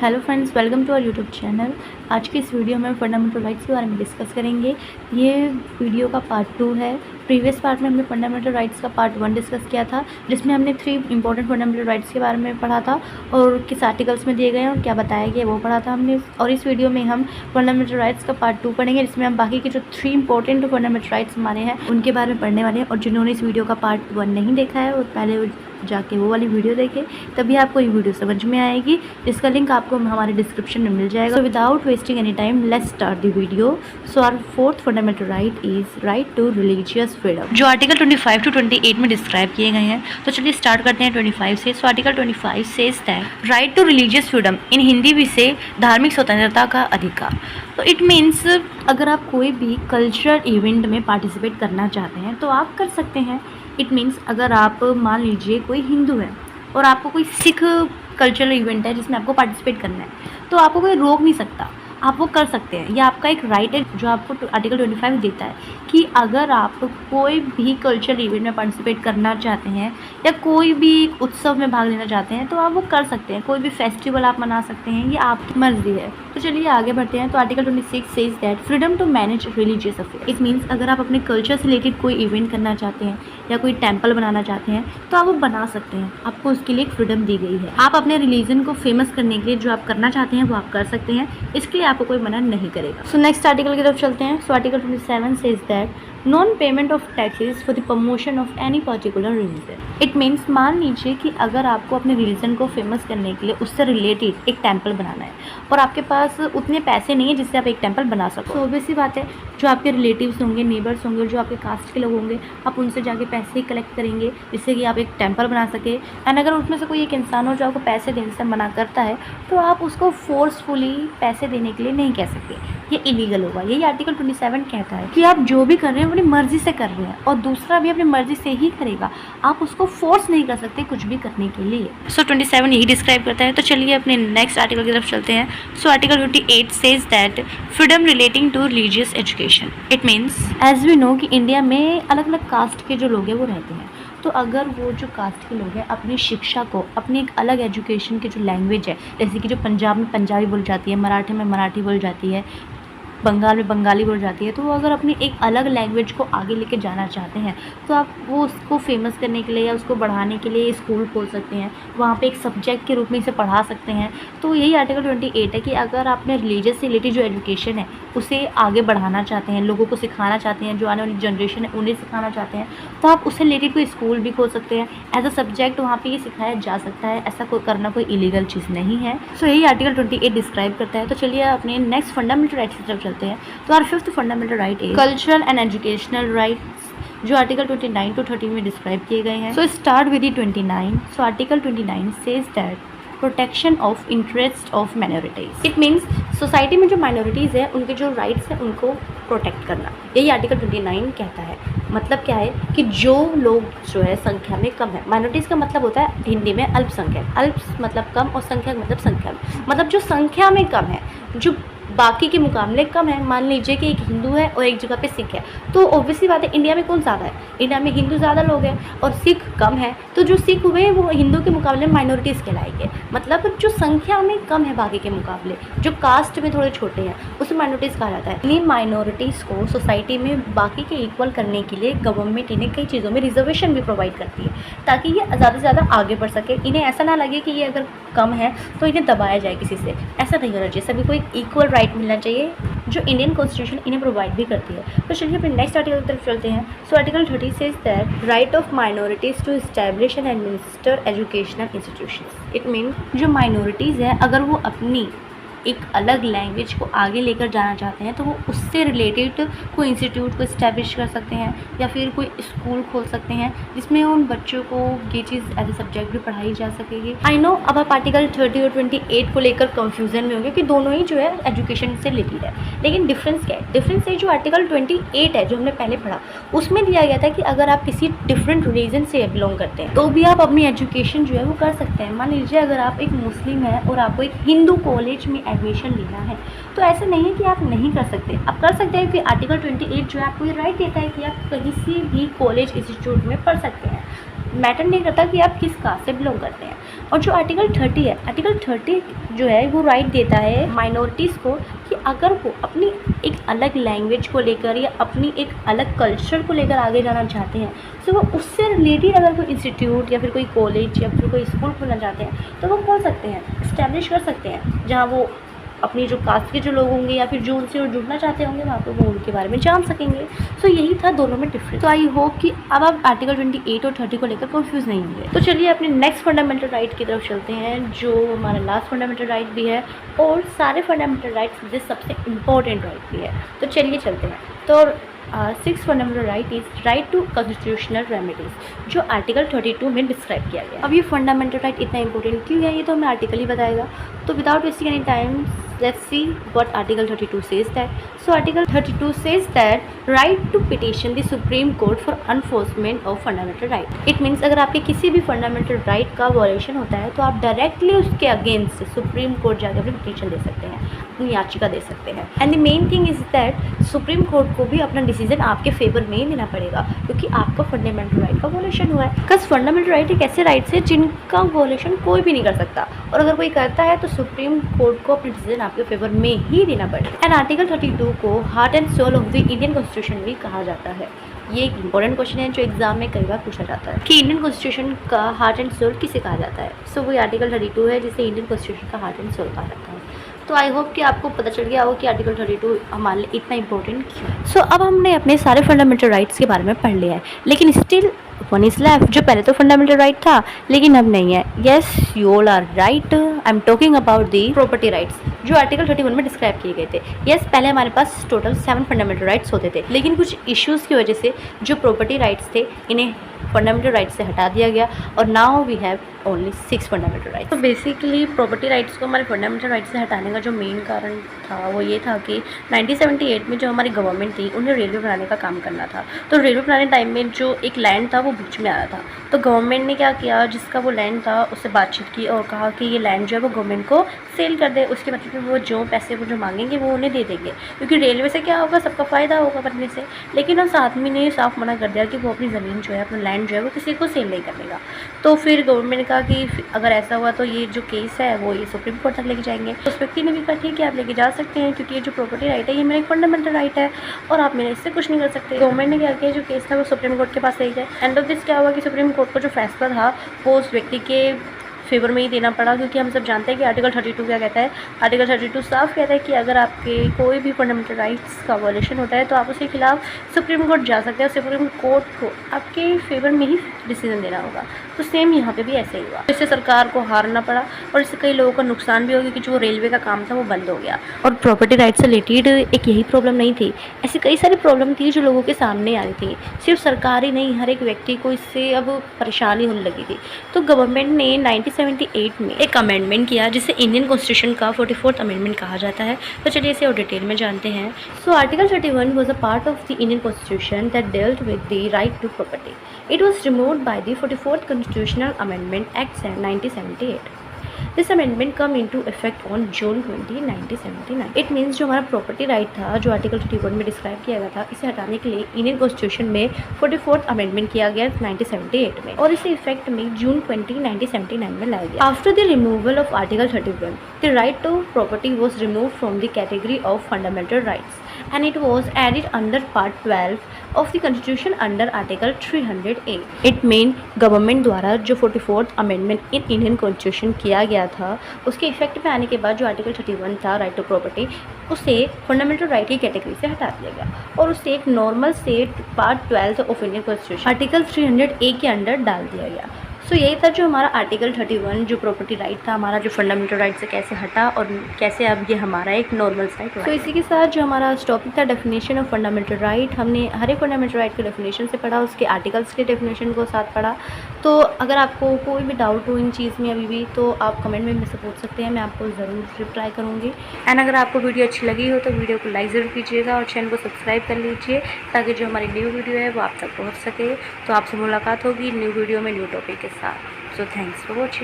Hello friends, welcome to our YouTube channel. आज की इस वीडियो में फंडामेंटल राइट्स के बारे में डिस्कस करेंगे। ये वीडियो का पार्ट 2 है। प्रीवियस पार्ट में हमने फंडामेंटल राइट्स का पार्ट 1 डिस्कस किया था, जिसमें हमने 3 इंपॉर्टेंट फंडामेंटल राइट्स के बारे में पढ़ा था और किस आर्टिकल्स में दिए गए हैं और क्या बताया गया वो पढ़ा था हमने। और इस वीडियो में हम फंडामेंटल राइट्स का पार्ट 2 पढ़ेंगे, जिसमें हम बाकी के जो 3 इंपॉर्टेंट फंडामेंटल राइट्स हमारे हैं उनके बारे में पढ़ने वाले हैं। और जिन्होंने इस वीडियो का पार्ट 1 नहीं देखा है वो पहले जाके वो वाली वीडियो देखें, तभी आपको ये वीडियो समझ में आएगी, जिसका लिंक आपको हमारे डिस्क्रिप्शन में मिल जाएगा। So without wasting any time let's start the video. So our fourth fundamental right is right to religious freedom, जो आर्टिकल 25 टू 28 में डिस्क्राइब किए गए हैं। तो चलिए स्टार्ट करते हैं 25 से। So article 25 says that right to religious freedom, in Hindi भी से धार्मिक स्वतंत्रता का अधिकार। तो इट मीन्स अगर आप कोई भी कल्चरल इवेंट में पार्टिसिपेट करना चाहते हैं तो आप कर सकते हैं। इट मीन्स अगर आप मान लीजिए कोई हिंदू है और आपको कोई सिख कल्चरल इवेंट है जिसमें आपको पार्टिसिपेट करना है, तो आपको कोई रोक नहीं सकता, आप वो कर सकते हैं। यह आपका एक राइट है जो आपको आर्टिकल 25 देता है कि अगर आप कोई भी कल्चरल इवेंट में पार्टिसिपेट करना चाहते हैं या कोई भी उत्सव में भाग लेना चाहते हैं तो आप वो कर सकते हैं। कोई भी फेस्टिवल आप मना सकते हैं, ये आपकी मर्जी है। तो चलिए आगे बढ़ते हैं। तो article 26 says that freedom to manage religious affair. It means अगर आप अपने कल्चर से रिलेटेड कोई इवेंट करना चाहते हैं या कोई टेम्पल बनाना चाहते हैं तो आप वो बना सकते हैं, आपको उसके लिए एक फ्रीडम दी गई है। आप अपने रिलीजन को फेमस करने के लिए जो आप करना चाहते हैं वो आप कर सकते हैं, इसके लिए आपको कोई मना नहीं करेगा। सो नेक्स्ट आर्टिकल की तरफ चलते हैं। So article 27 says that non payment of taxes for the promotion of any particular religion. It means मान लीजिए कि अगर आपको अपने रिलीजन को फेमस करने के लिए उससे रिलेटेड एक टेम्पल बनाना है और आपके पास उतने पैसे नहीं है जिससे आप एक टेम्पल बना सको, तो ऑब्वियस सी बात है जो आपके रिलेटिव्स होंगे, नेबर्स होंगे, जो आपके कास्ट के लोग होंगे, आप उनसे जाके पैसे कलेक्ट करेंगे जिससे कि आप एक टेम्पल बना सके। एंड अगर उसमें से कोई एक इंसान हो जो आपको पैसे देने से मना करता है तो आप उसको फोर्सफुली पैसे देने के लिए नहीं कह सकते, ये इलीगल होगा। यही आर्टिकल 27 कहता है कि आप जो भी कर रहे हैं अपनी मर्जी से कर रहे हैं और दूसरा भी अपनी मर्जी से ही करेगा, आप उसको फोर्स नहीं कर सकते कुछ भी करने के लिए। सो 27 यही डिस्क्राइब करता है। तो चलिए अपने नेक्स्ट आर्टिकल की तरफ चलते हैं। So article 28 says that freedom relating to religious education. It means as we know कि इंडिया में अलग अलग कास्ट के जो लोग हैं वो रहते हैं, तो अगर वो जो कास्ट के लोग हैं अपनी शिक्षा को, अपनी एक अलग एजुकेशन की जो लैंग्वेज है, जैसे कि जो पंजाब में पंजाबी बोली जाती है, मराठी में मराठी बोली जाती है, बंगाल में बंगाली बोल जाती है, तो वो अगर अपनी एक अलग लैंग्वेज को आगे लेके जाना चाहते हैं तो आप वो उसको फेमस करने के लिए या उसको बढ़ाने के लिए स्कूल खोल सकते हैं, वहाँ पे एक सब्जेक्ट के रूप में इसे पढ़ा सकते हैं। तो यही आर्टिकल 28 है कि अगर आपने रिलीजियस से रिलेटेड जो एजुकेशन है उसे आगे बढ़ाना चाहते हैं, लोगों को सिखाना चाहते हैं, जो आने वाली जनरेशन है उन्हें सिखाना चाहते हैं, तो आप उससे रिलेटेड कोई स्कूल भी खोल सकते हैं। एज अ सब्जेक्ट वहाँ पर ये सिखाया जा सकता है, ऐसा कोई करना कोई इलीगल चीज़ नहीं है। सो यही आर्टिकल 28 डिस्क्राइब करता है। तो चलिए अपने नेक्स्ट फंडामेंटल राइट्स की तरफ चलते हैं। तो our fifth fundamental right is cultural and educational rights, जो आर्टिकल 29 टू 30 में डिस्क्राइब किए गए हैं। So start with 29। So article 29 says that protection of interest of minorities. It means society में जो माइनॉरिटीज़ है उनके जो राइट्स हैं उनको प्रोटेक्ट करना, यही आर्टिकल 29 कहता है। मतलब क्या है कि जो लोग जो है संख्या में कम है, माइनॉरिटीज़ का मतलब होता है हिंदी में अल्पसंख्यक, अल्प मतलब कम और संख्यक मतलब संख्या में, मतलब जो संख्या में कम है, जो बाकी के मुकाबले कम है। मान लीजिए कि एक हिंदू है और एक जगह पे सिख है, तो ऑब्वियसली बात है इंडिया में कौन ज़्यादा है, इंडिया में हिंदू ज़्यादा लोग हैं और सिख कम है, तो जो सिख हुए वो हिंदू के मुकाबले माइनॉरिटीज़ कहलाएंगे। मतलब जो संख्या में कम है बाकी के मुकाबले, जो कास्ट में थोड़े छोटे हैं, उसे माइनॉरिटीज़ कहा जाता है। इन्हीं माइनॉरिटीज़ को सोसाइटी में बाकी के इक्वल करने के लिए गवर्नमेंट इन्हें कई चीज़ों में रिजर्वेशन भी प्रोवाइड करती है ताकि ये ज़्यादा से ज़्यादा आगे बढ़ सके। इन्हें ऐसा ना लगे कि ये अगर कम है तो इन्हें दबाया जाए किसी से, ऐसा नहीं होना चाहिए। सभी को एक इक्वल राइट मिलना चाहिए जो इंडियन कॉन्स्टिट्यूशन इन्हें प्रोवाइड भी करती है। तो चलिए अपने नेक्स्ट आर्टिकल की तरफ चलते हैं। So article 30 says that right of minorities to establish and administer educational institutions. It mean जो माइनॉरिटीज़ है अगर वो अपनी एक अलग लैंग्वेज को आगे लेकर जाना चाहते हैं तो वो उससे रिलेटेड कोई इंस्टीट्यूट को इस्टेब्लिश कर सकते हैं या फिर कोई स्कूल खोल सकते हैं जिसमें उन बच्चों को ये चीज़ एज ए सब्जेक्ट भी पढ़ाई जा सकेगी। आई नो अब आप आर्टिकल 30 और 28 को लेकर कंफ्यूजन में होंगे कि दोनों ही जो है एजुकेशन से रिलेटेड है, लेकिन डिफरेंस क्या है? डिफरेंस है जो आर्टिकल 28 है जो हमने पहले पढ़ा, उसमें दिया गया था कि अगर आप किसी डिफरेंट रिलीजन से बिलोंग करते हैं तो भी आप अपनी एजुकेशन जो है वो कर सकते हैं। मान लीजिए अगर आप एक मुस्लिम हैं और आपको एक हिंदू कॉलेज में एडमिशन लेना है तो ऐसा नहीं है कि आप नहीं कर सकते, आप कर सकते हैं कि आर्टिकल 28 जो है आपको ये राइट देता है कि आप कहीं से भी कॉलेज इंस्टीट्यूट में पढ़ सकते हैं। मैटर नहीं करता कि आप किस कास्ट से बिलोंग करते हैं। और जो आर्टिकल 30 है, आर्टिकल 30 जो है वो राइट देता है माइनॉरिटीज़ को कि अगर वो अपनी एक अलग लैंग्वेज को लेकर या अपनी एक अलग कल्चर को लेकर आगे जाना चाहते हैं, तो वो उससे रिलेटेड अगर कोई इंस्टीट्यूट या फिर कोई कॉलेज या फिर कोई स्कूल खोलना चाहते हैं तो वो खोल सकते हैं, इस्टेब्लिश कर सकते हैं, जहाँ वो अपनी जो कास्ट के जो लोग होंगे या फिर जो उनसे जुड़ना चाहते होंगे वहाँ पर वो उनके बारे में जान सकेंगे। सो यही था दोनों में डिफरेंस। तो आई होप कि अब आप आर्टिकल 28 और 30 को लेकर कंफ्यूज नहीं होंगे। तो चलिए अपने नेक्स्ट फंडामेंटल राइट की तरफ चलते हैं, जो हमारा लास्ट फंडामेंटल राइट भी है और सारे फंडामेंटल राइट्स में सबसे इम्पोर्टेंट राइट भी है। तो चलिए चलते हैं। तो 6th fundamental right is right to constitutional remedies, जो आर्टिकल 32 में डिस्क्राइब किया गया। अब ये फंडामेंटल राइट इतना इंपॉर्टेंट क्यों है ये तो हमें आर्टिकल ही बताएगा। तो without wasting any time let's see what article 32 says that. So article 32 says that right to petition the Supreme Court for enforcement of fundamental right. It means अगर आपके किसी भी fundamental right का violation होता है तो आप डायरेक्टली उसके अगेंस्ट सुप्रीम कोर्ट जाकर अपनी पिटीशन दे सकते हैं, अपनी याचिका दे सकते हैं। And the main thing is that supreme court को भी अपना डिसीजन आपके फेवर में ही देना पड़ेगा क्योंकि आपका फंडामेंटल राइट का वॉल्यूशन हुआ है। बिकॉज फंडामेंटल राइट एक ऐसे राइट्स है जिनका वॉल्यूशन कोई भी नहीं कर सकता, और अगर कोई करता है तो सुप्रीम कोर्ट को अपना डिसीजन आपके फेवर में ही देना पड़ेगा। एंड आर्टिकल 32 को heart and soul of the Indian constitution भी कहा जाता है। ये एक इंपॉर्टेंट क्वेश्चन है जो एग्जाम में कई बार पूछा जाता है कि इंडियन कॉन्स्टिट्यूशन का हार्ट एंड सोल किसे कहा जाता है। सो वही आर्टिकल 32 है जिसे इंडियन कॉन्स्टिट्यूशन का हार्ट एंड सोल कहा जाता है। तो आई होप कि आपको पता चल गया होगा कि आर्टिकल 32 हमारे लिए इतना इंपॉर्टेंट क्यों है। सो अब हमने अपने सारे फंडामेंटल राइट्स के बारे में पढ़ लिया है, लेकिन स्टिल वन इज़ लेफ्ट, जो पहले तो फंडामेंटल राइट था लेकिन अब नहीं है। Yes you all are right, I am talking about the property rights जो आर्टिकल 31 में डिस्क्राइब किए गए थे। येस पहले हमारे पास टोटल 7 फंडामेंटल राइट्स होते थे, लेकिन कुछ इश्यूज़ की वजह से जो प्रॉपर्टी राइट्स थे इन्हें फंडामेंटल राइट्स से हटा दिया गया और now we have only 6 fundamental rights. तो बेसिकली प्रॉपर्टी राइट्स को हमारे फंडामेंटल राइट्स से हटाने का जो मेन कारण था वो ये था कि 1978 में जो हमारी गवर्नमेंट थी उन्हें रेलवे बनाने का काम करना था। तो रेलवे बनाने टाइम में जो एक लैंड था वो बीच में आ रहा था, तो गवर्नमेंट ने क्या किया, जिसका वो लैंड था उससे बातचीत की और कहा कि ये लैंड जो है वो गवर्नमेंट को सेल कर दे, उसके मतलब वो जो पैसे वो जो मांगेंगे वो उन्हें दे देंगे, क्योंकि रेलवे से क्या होगा, सबका फ़ायदा होगा बनने से। लेकिन उस आदमी ने साफ मना कर दिया कि वो अपनी ज़मीन जो है, अपना लैंड जो है वो किसी को सेल नहीं कर देगा। तो फिर गवर्नमेंट ने कहा कि अगर ऐसा हुआ तो ये जो केस है वो ये सुप्रीम कोर्ट तक लेके जाएंगे। तो उस व्यक्ति ने भी कहा ठीक है आप लेके जा सकते हैं, क्योंकि ये जो प्रॉपर्टी राइट है ये मेरा एक फंडामेंटल राइट है और आप मेरे इससे कुछ नहीं कर सकते। गवर्नमेंट ने क्या किया, जो केस था वो सुप्रीम कोर्ट के पास ले गया। एंड ऑफ दिस क्या हुआ कि सुप्रीम कोर्ट का जो फैसला था वो उस व्यक्ति के फेवर में ही देना पड़ा, क्योंकि हम सब जानते हैं कि आर्टिकल 32 क्या कहता है। आर्टिकल 32 साफ कहता है कि अगर आपके कोई भी फंडामेंटल राइट्स का वॉल्यूशन होता है तो आप उसके खिलाफ सुप्रीम कोर्ट जा सकते हैं और सुप्रीम कोर्ट को आपके फेवर में ही डिसीजन देना होगा। तो सेम यहाँ पे भी ऐसे ही हुआ, इससे सरकार को हारना पड़ा और इससे कई लोगों का नुकसान भी हो गया, क्योंकि जो रेलवे का काम था वो बंद हो गया। और प्रॉपर्टी राइट से रिलेटेड एक यही प्रॉब्लम नहीं थी, ऐसी कई सारी प्रॉब्लम थी जो लोगों के सामने आ रही थी। सिर्फ सरकार ही नहीं, हर एक व्यक्ति को इससे अब परेशानी होने लगी थी। तो गवर्नमेंट ने 1978 में एक अमेंडमेंट किया जिसे इंडियन कॉन्स्टिट्यूशन का 44th अमेंडमेंट कहा जाता है। तो चलिए इसे और डिटेल में जानते हैं। So article 31 was a part of the Indian constitution that dealt with the right to property. It was removed by the 44th Constitutional Amendment Act 1978. This amendment come into effect on June 20, 1979. It means जो हमारा property right था, जो article 31 में describe किया गया था, इसे हटाने के लिए इंडियन कॉन्स्टिट्यूशन में 44th अमेंडमेंट किया गया 1978 में, और इसे इफेक्ट में जून 20, 1979 में लाया गया। After the removal of article 31, the right to property was removed from the category of fundamental rights and it was added under part 12 of the constitution under article 300A. It mean government द्वारा जो 44th amendment in Indian constitution किया गया था उसके effect में आने के बाद जो आर्टिकल 31 था राइट टू प्रॉपर्टी, उसे फंडामेंटल राइट की कैटेगरी से हटा दिया गया और उसे एक नॉर्मल से part 12 of Indian constitution article 300A के अंडर डाल दिया गया। सो यही था जो हमारा आर्टिकल 31 जो प्रॉपर्टी राइट था हमारा, जो फंडामेंटल राइट से कैसे हटा और कैसे अब ये हमारा एक नॉर्मल राइट हुआ। तो इसी के साथ जो हमारा टॉपिक था डेफिनेशन ऑफ फंडामेंटल राइट, हमने हर एक फंडामेंटल राइट के डेफिनेशन से पढ़ा, उसके आर्टिकल्स के डेफिनेशन को साथ पढ़ा। तो अगर आपको कोई भी डाउट हो इन चीज़ में अभी भी तो आप कमेंट में मुझसे पूछ सकते हैं, मैं आपको ज़रूर रिप्लाई करूँगी। एंड अगर आपको वीडियो अच्छी लगी हो तो वीडियो को लाइक ज़रूर कीजिएगा और चैनल को सब्सक्राइब कर लीजिए ताकि जो हमारी न्यू वीडियो है वो आप तक पहुँच सके। तो आपसे मुलाकात होगी न्यू वीडियो में न्यू टॉपिक के साथ। So thanks for watching.